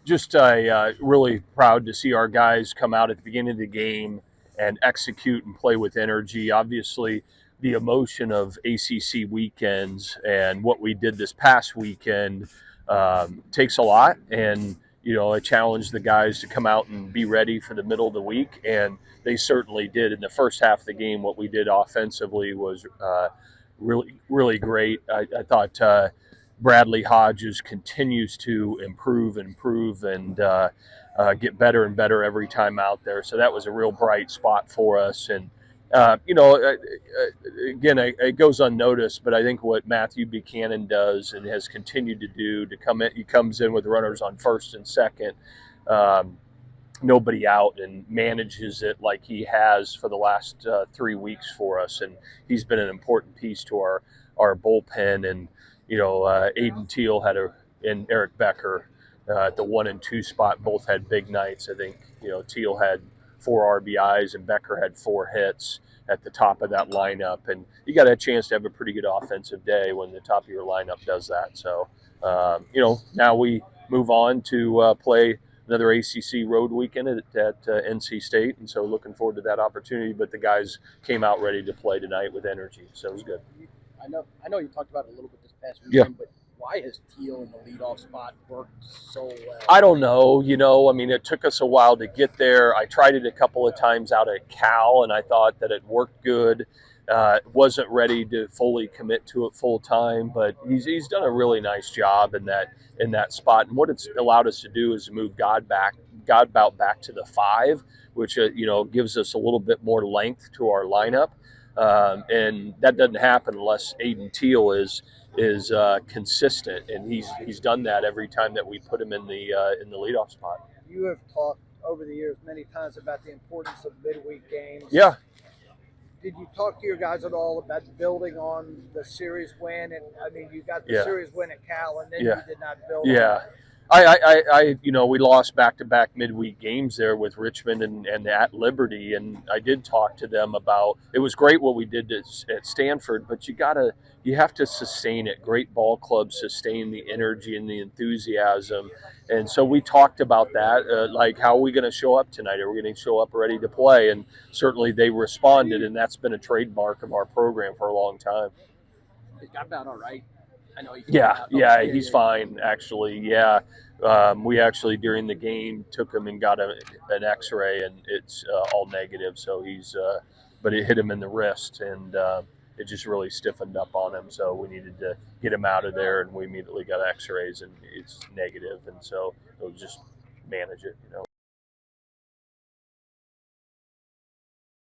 just really proud to see our guys come out at the beginning of the game and execute and play with energy. Obviously, the emotion of ACC weekends and what we did this past weekend takes a lot, and I challenged the guys to come out and be ready for the middle of the week, and they certainly did. In the first half of the game, what we did offensively was really, really great. I thought Bradley Hodges continues to improve and get better and better every time out there. So that was a real bright spot for us. And again, it goes unnoticed, but I think what Matthew Buchanan does and has continued to do he comes in with runners on first and second, nobody out, and manages it like he has for the last 3 weeks for us. And he's been an important piece to our bullpen. And Aiden Teal and Eric Becker at the 1 and 2 spot both had big nights. I think Teal had 4 RBIs and Becker had 4 hits at the top of that lineup. And you got a chance to have a pretty good offensive day when the top of your lineup does that. So now we move on to play another ACC road weekend at NC State, and so looking forward to that opportunity. But the guys came out ready to play tonight with energy, so it was good. I know you talked about it a little bit this past weekend, but why has Teal in the leadoff spot worked so well? I don't know. It took us a while to get there. I tried it a couple of times out at Cal, and I thought that it worked good. Wasn't ready to fully commit to it full time, but he's done a really nice job in that spot. And what it's allowed us to do is move Godbout back to the 5, which gives us a little bit more length to our lineup. And that doesn't happen unless Aiden Teal is consistent, and he's done that every time that we put him in the leadoff spot. You have talked over the years many times about the importance of midweek games. Yeah. Did you talk to your guys at all about building on the series win? And you got the series win at Cal, and then you did not build on that. We lost back-to-back midweek games there with Richmond and at Liberty, and I did talk to them about it. Was great what we did at Stanford, but you have to sustain it. Great ball clubs sustain the energy and the enthusiasm, and so we talked about that. Like, how are we going to show up tonight? Are we going to show up ready to play? And certainly they responded, and that's been a trademark of our program for a long time. It got about all right. I know he's fine, actually. Yeah. We actually, during the game, took him and got an x-ray, and it's all negative. So but it hit him in the wrist, and it just really stiffened up on him. So we needed to get him out of there, and we immediately got x-rays, and it's negative. And so we'll just manage it,